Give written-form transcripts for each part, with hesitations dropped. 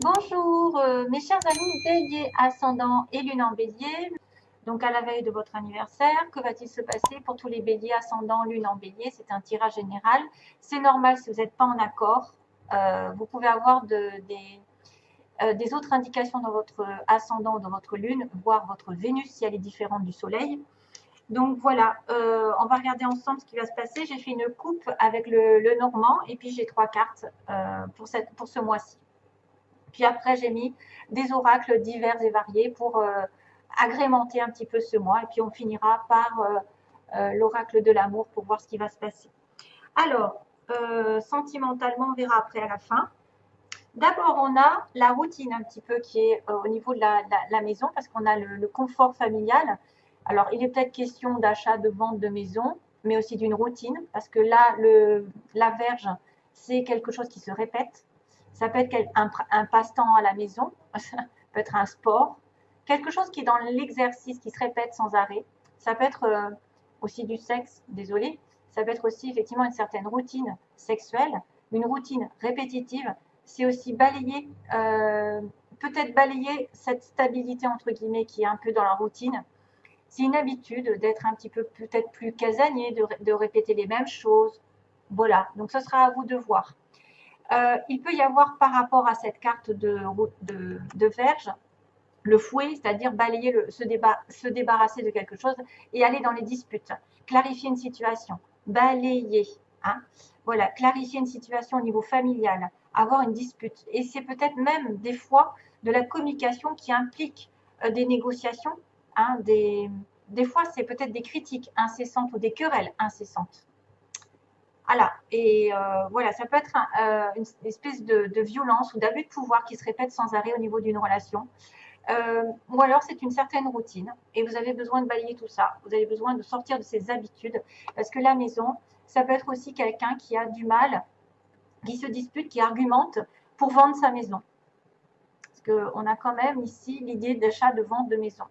Bonjour, mes chers amis bélier, ascendant et lune en bélier. Donc à la veille de votre anniversaire, que va-t-il se passer pour tous les béliers, ascendant, lune en bélier? C'est un tirage général. C'est normal si vous n'êtes pas en accord. Vous pouvez avoir des autres indications dans votre ascendant ou dans votre lune, voire votre Vénus si elle est différente du soleil. Donc voilà, on va regarder ensemble ce qui va se passer. J'ai fait une coupe avec le normand et puis j'ai 3 cartes pour ce mois-ci. Puis après, j'ai mis des oracles divers et variés pour agrémenter un petit peu ce mois. Et puis on finira par l'oracle de l'amour pour voir ce qui va se passer. Alors, sentimentalement, on verra après à la fin. D'abord, on a la routine un petit peu qui est au niveau de la maison parce qu'on a le confort familial. Alors, il est peut-être question d'achat, de vente de maison, mais aussi d'une routine parce que là, la verge, c'est quelque chose qui se répète. Ça peut être un passe-temps à la maison, ça peut être un sport, quelque chose qui est dans l'exercice, qui se répète sans arrêt. Ça peut être aussi du sexe, désolé. Ça peut être aussi effectivement une certaine routine sexuelle, une routine répétitive. C'est aussi balayer, peut-être balayer cette stabilité entre guillemets qui est un peu dans la routine. C'est une habitude d'être un petit peu peut-être plus casanier, de répéter les mêmes choses. Voilà, donc ce sera à vous de voir. Il peut y avoir par rapport à cette carte de verge, le fouet, c'est-à-dire balayer, se débarrasser de quelque chose et aller dans les disputes. Clarifier une situation, balayer. Hein. Voilà, clarifier une situation au niveau familial, avoir une dispute. Et c'est peut-être même des fois de la communication qui implique des négociations. Hein, des fois, c'est peut-être des critiques incessantes ou des querelles incessantes. Voilà, et voilà, ça peut être une espèce de violence ou d'abus de pouvoir qui se répète sans arrêt au niveau d'une relation. Ou alors c'est une certaine routine et vous avez besoin de balayer tout ça. Vous avez besoin de sortir de ces habitudes parce que la maison, ça peut être aussi quelqu'un qui a du mal, qui se dispute, qui argumente pour vendre sa maison. Parce qu'on a quand même ici l'idée d'achat, de vente de maison.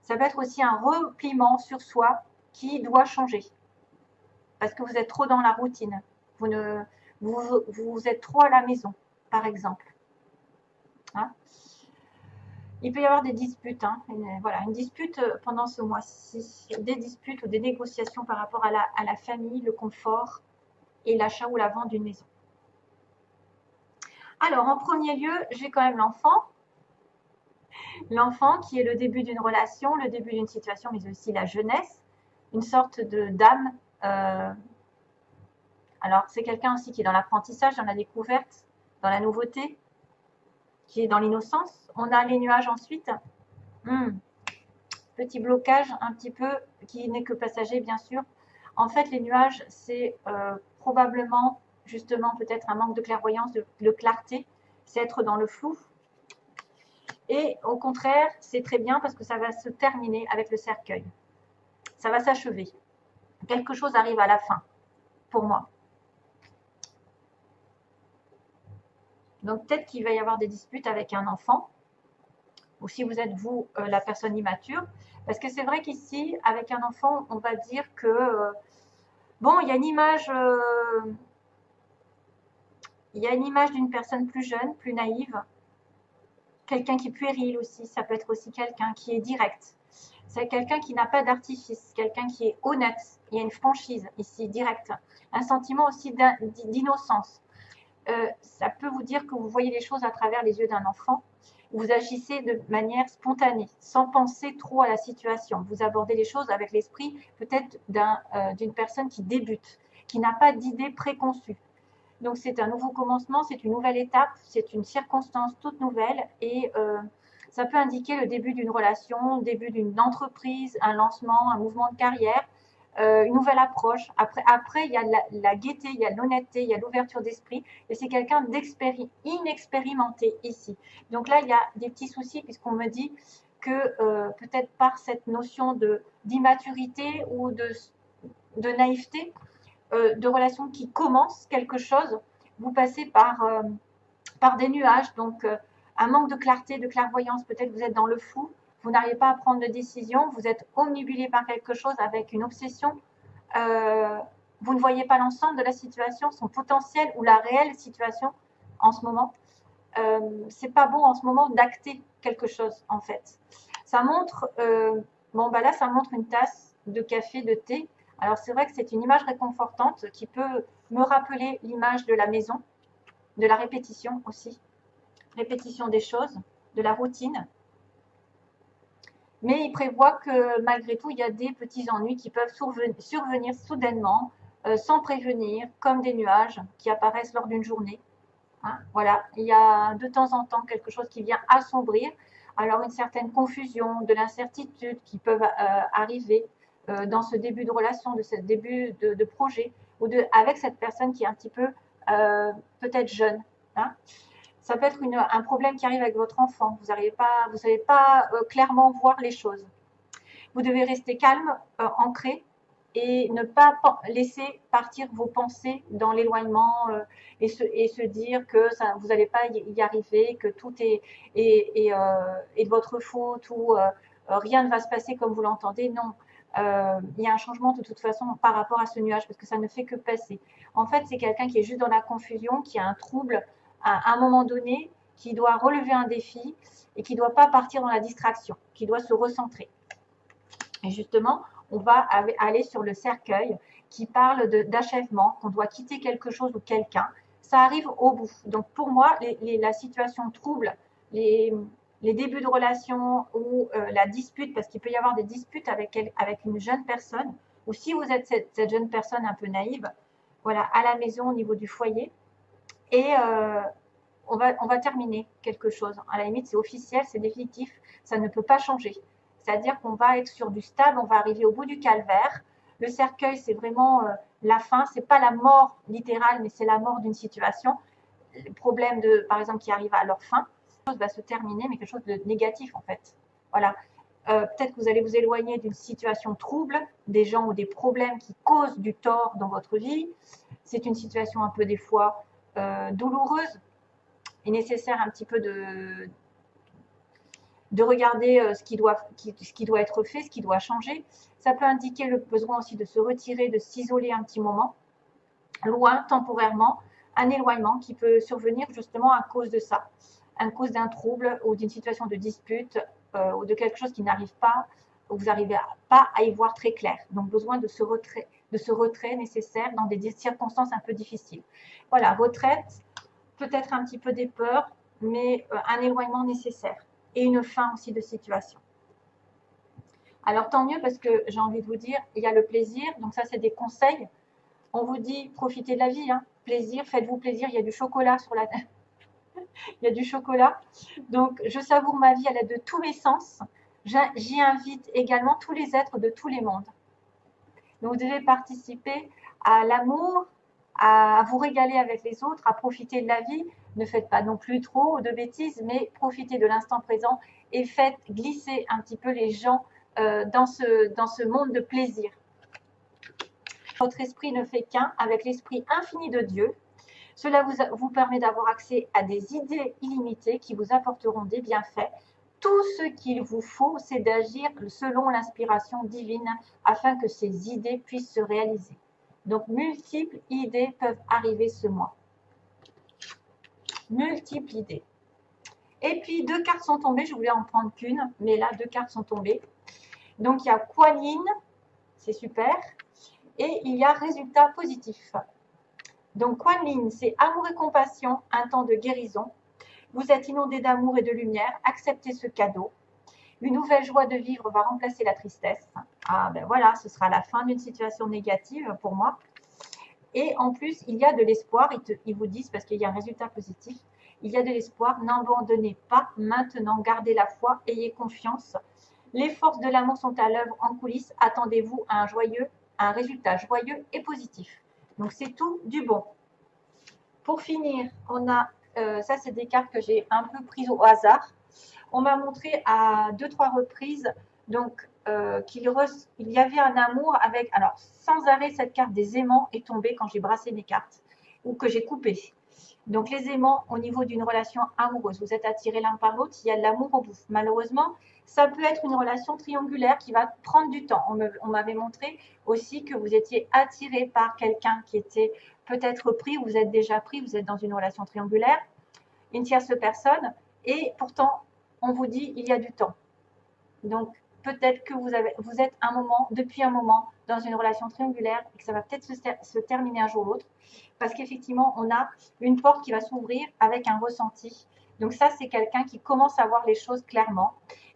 Ça peut être aussi un repliement sur soi qui doit changer parce que vous êtes trop dans la routine. Vous êtes trop à la maison, par exemple. Hein. Il peut y avoir des disputes, hein, une dispute pendant ce mois-ci, des disputes ou des négociations par rapport à la famille, le confort et l'achat ou la vente d'une maison. Alors, en premier lieu, j'ai quand même l'enfant. L'enfant qui est le début d'une relation, le début d'une situation, mais aussi la jeunesse, une sorte d'âme. Alors, c'est quelqu'un aussi qui est dans l'apprentissage, dans la découverte, dans la nouveauté, qui est dans l'innocence. On a les nuages ensuite. Petit blocage un petit peu qui n'est que passager bien sûr. En fait les nuages c'est probablement justement peut-être un manque de clairvoyance, de clarté, c'est être dans le flou. Et au contraire c'est très bien parce que ça va se terminer avec le cercueil. Ça va s'achever. Quelque chose arrive à la fin pour moi. Donc peut-être qu'il va y avoir des disputes avec un enfant ou si vous êtes vous la personne immature. Parce que c'est vrai qu'ici, avec un enfant, on va dire que bon, il y a une image d'une personne plus jeune, plus naïve, quelqu'un qui est puéril aussi, ça peut être aussi quelqu'un qui est direct. C'est quelqu'un qui n'a pas d'artifice, quelqu'un qui est honnête. Il y a une franchise ici, directe. Un sentiment aussi d'innocence. Ça peut vous dire que vous voyez les choses à travers les yeux d'un enfant. Vous agissez de manière spontanée, sans penser trop à la situation. Vous abordez les choses avec l'esprit peut-être d'une personne qui débute, qui n'a pas d'idée préconçue. Donc c'est un nouveau commencement, c'est une nouvelle étape, c'est une circonstance toute nouvelle et ça peut indiquer le début d'une relation, le début d'une entreprise, un lancement, un mouvement de carrière, une nouvelle approche. Après il y a la gaieté, il y a l'honnêteté, il y a l'ouverture d'esprit et c'est quelqu'un d'inexpérimenté ici. Donc là, il y a des petits soucis puisqu'on me dit que peut-être par cette notion d'immaturité ou de naïveté, de relations qui commencent quelque chose, vous passez par des nuages, donc un manque de clarté, de clairvoyance, peut-être vous êtes dans le flou, vous n'arrivez pas à prendre de décision, vous êtes omnibulé par quelque chose avec une obsession, vous ne voyez pas l'ensemble de la situation, son potentiel ou la réelle situation en ce moment. c'est pas bon en ce moment d'acter quelque chose en fait. Ça montre, bon bah là ça montre une tasse de café, de thé. Alors c'est vrai que c'est une image réconfortante qui peut me rappeler l'image de la maison, de la répétition aussi, répétition des choses, de la routine. Mais il prévoit que malgré tout, il y a des petits ennuis qui peuvent survenir soudainement, sans prévenir, comme des nuages qui apparaissent lors d'une journée. Hein, voilà, il y a de temps en temps quelque chose qui vient assombrir. Alors une certaine confusion, de l'incertitude qui peuvent arriver dans ce début de relation, de ce début de projet, ou avec cette personne qui est un petit peu peut-être jeune. Hein. Ça peut être un problème qui arrive avec votre enfant. Vous savez pas clairement voir les choses. Vous devez rester calme, ancré, et ne pas laisser partir vos pensées dans l'éloignement et se dire que ça, vous n'allez pas y arriver, que tout est de votre faute ou rien ne va se passer comme vous l'entendez. Non, il y a un changement de toute façon par rapport à ce nuage parce que ça ne fait que passer. En fait, c'est quelqu'un qui est juste dans la confusion, qui a un trouble à un moment donné, qui doit relever un défi et qui ne doit pas partir dans la distraction, qui doit se recentrer. Et justement, on va aller sur le cercueil qui parle d'achèvement, qu'on doit quitter quelque chose ou quelqu'un. Ça arrive au bout. Donc pour moi, la situation trouble, les débuts de relation ou la dispute, parce qu'il peut y avoir des disputes avec une jeune personne, ou si vous êtes cette jeune personne un peu naïve, voilà, à la maison, au niveau du foyer, et on va terminer quelque chose. À la limite, c'est officiel, c'est définitif, ça ne peut pas changer. C'est-à-dire qu'on va être sur du stable, on va arriver au bout du calvaire. Le cercueil, c'est vraiment la fin, c'est pas la mort littérale, mais c'est la mort d'une situation. Le problème par exemple, qui arrive à leur fin, quelque chose va se terminer, mais quelque chose de négatif en fait. Voilà. Peut-être que vous allez vous éloigner d'une situation trouble, des gens ou des problèmes qui causent du tort dans votre vie. C'est une situation un peu des fois douloureuse et nécessaire un petit peu de regarder ce qui doit être fait, ce qui doit changer. Ça peut indiquer le besoin aussi de se retirer, de s'isoler un petit moment, loin, temporairement, un éloignement qui peut survenir justement à cause de ça, à cause d'un trouble ou d'une situation de dispute ou de quelque chose qui n'arrive pas, où vous n'arrivez pas à y voir très clair. Donc besoin de ce retrait nécessaire dans des circonstances un peu difficiles. Voilà, retraite, peut-être un petit peu des peurs, mais un éloignement nécessaire. Et une fin aussi de situation. Alors tant mieux parce que j'ai envie de vous dire, il y a le plaisir, donc ça c'est des conseils. On vous dit profitez de la vie, hein. Plaisir, faites-vous plaisir, il y a du chocolat sur la il y a du chocolat. Donc je savoure ma vie à l'aide de tous mes sens. J'y invite également tous les êtres de tous les mondes. Donc vous devez participer à l'amour, à vous régaler avec les autres, à profiter de la vie. Ne faites pas non plus trop de bêtises, mais profitez de l'instant présent et faites glisser un petit peu les gens dans ce monde de plaisir. Votre esprit ne fait qu'un avec l'esprit infini de Dieu. Cela vous permet d'avoir accès à des idées illimitées qui vous apporteront des bienfaits. Tout ce qu'il vous faut, c'est d'agir selon l'inspiration divine afin que ces idées puissent se réaliser. Donc, multiples idées peuvent arriver ce mois. Multiples idées. Et puis, 2 cartes sont tombées. Je voulais en prendre qu'une, mais là, 2 cartes sont tombées. Donc, il y a Kuan Yin, c'est super. Et il y a résultat positif. Donc, Kuan Yin, c'est amour et compassion, un temps de guérison. Vous êtes inondé d'amour et de lumière. Acceptez ce cadeau. Une nouvelle joie de vivre va remplacer la tristesse. Ah ben voilà, ce sera la fin d'une situation négative pour moi. Et en plus, il y a de l'espoir. Ils vous disent, parce qu'il y a un résultat positif, il y a de l'espoir. N'abandonnez pas maintenant. Gardez la foi. Ayez confiance. Les forces de l'amour sont à l'œuvre en coulisses. Attendez-vous à un résultat joyeux et positif. Donc, c'est tout du bon. Pour finir, on a, ça c'est des cartes que j'ai un peu prises au hasard. On m'a montré à 2-3 reprises donc, qu'il y avait un amour avec, alors sans arrêt cette carte des aimants est tombée quand j'ai brassé mes cartes ou que j'ai coupé. Donc les aimants au niveau d'une relation amoureuse, vous êtes attirés l'un par l'autre, il y a de l'amour au bout. Malheureusement, ça peut être une relation triangulaire qui va prendre du temps. On m'avait montré aussi que vous étiez attiré par quelqu'un qui était peut-être pris, vous êtes déjà pris, vous êtes dans une relation triangulaire. une tierce personne, et pourtant, on vous dit il y a du temps. Donc, peut-être que vous êtes depuis un moment dans une relation triangulaire et que ça va peut-être se terminer un jour ou l'autre, parce qu'effectivement, on a une porte qui va s'ouvrir avec un ressenti. Donc ça, c'est quelqu'un qui commence à voir les choses clairement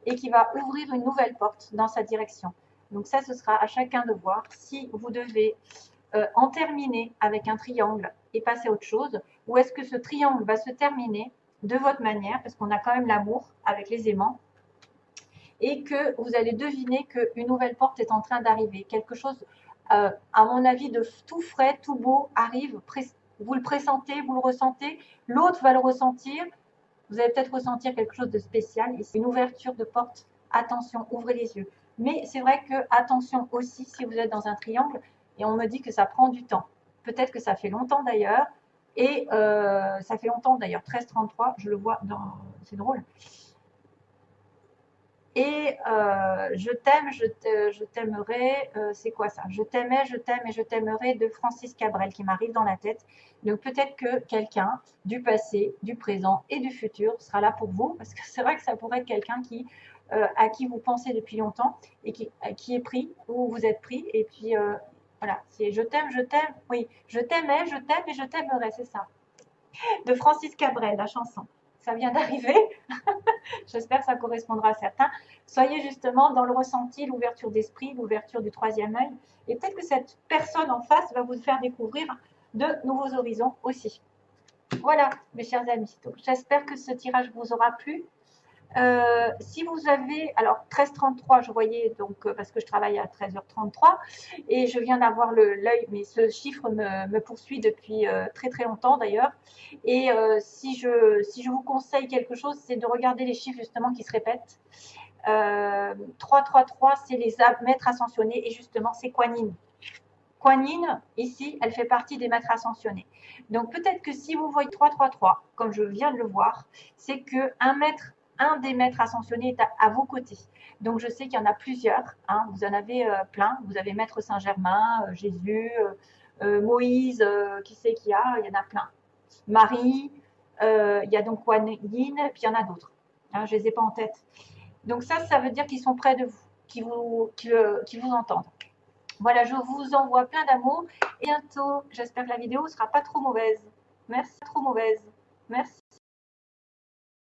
et qui va ouvrir une nouvelle porte dans sa direction. Donc ça, ce sera à chacun de voir si vous devez en terminer avec un triangle et passer à autre chose, ou est-ce que ce triangle va se terminer de votre manière, parce qu'on a quand même l'amour avec les aimants, et que vous allez deviner qu'une nouvelle porte est en train d'arriver. Quelque chose, à mon avis, de tout frais, tout beau arrive. Vous le pressentez, vous le ressentez, l'autre va le ressentir. Vous allez peut-être ressentir quelque chose de spécial. Ici, une ouverture de porte. Attention, ouvrez les yeux. Mais c'est vrai que, attention aussi, si vous êtes dans un triangle, et on me dit que ça prend du temps. Peut-être que ça fait longtemps d'ailleurs. Et ça fait longtemps d'ailleurs, 1333, je le vois dans... C'est drôle. Et je t'aime, je t'aimerai, c'est quoi ça? Je t'aimais, je t'aime et je t'aimerai de Francis Cabrel qui m'arrive dans la tête. Donc peut-être que quelqu'un du passé, du présent et du futur sera là pour vous, parce que c'est vrai que ça pourrait être quelqu'un à qui vous pensez depuis longtemps et qui est pris ou vous êtes pris. Et puis voilà, c'est je t'aime, oui, je t'aimais, je t'aime et je t'aimerai, c'est ça. De Francis Cabrel, la chanson. Ça vient d'arriver. J'espère que ça correspondra à certains. Soyez justement dans le ressenti, l'ouverture d'esprit, l'ouverture du troisième œil. Et peut-être que cette personne en face va vous faire découvrir de nouveaux horizons aussi. Voilà, mes chers amis. J'espère que ce tirage vous aura plu. Si vous avez, alors 13h33, je voyais, donc parce que je travaille à 13h33 et je viens d'avoir l'œil, mais ce chiffre me poursuit depuis très très longtemps d'ailleurs. Et si je vous conseille quelque chose, c'est de regarder les chiffres justement qui se répètent. 333, c'est les maîtres ascensionnés et justement c'est Kuan Yin. Kuan Yin, ici, elle fait partie des maîtres ascensionnés. Donc peut-être que si vous voyez 333, comme je viens de le voir, c'est qu'un des maîtres ascensionnés est à vos côtés. Donc je sais qu'il y en a plusieurs, hein, vous en avez plein. Vous avez Maître Saint-Germain, Jésus, Moïse, qui c'est qu'il y a? Il y en a plein. Marie, il y a donc Kuan Yin, puis il y en a d'autres. Hein, je ne les ai pas en tête. Donc ça veut dire qu'ils sont près de vous, qu'ils vous entendent. Voilà, je vous envoie plein d'amour et bientôt. J'espère que la vidéo ne sera pas trop mauvaise. Merci, trop mauvaise. Merci.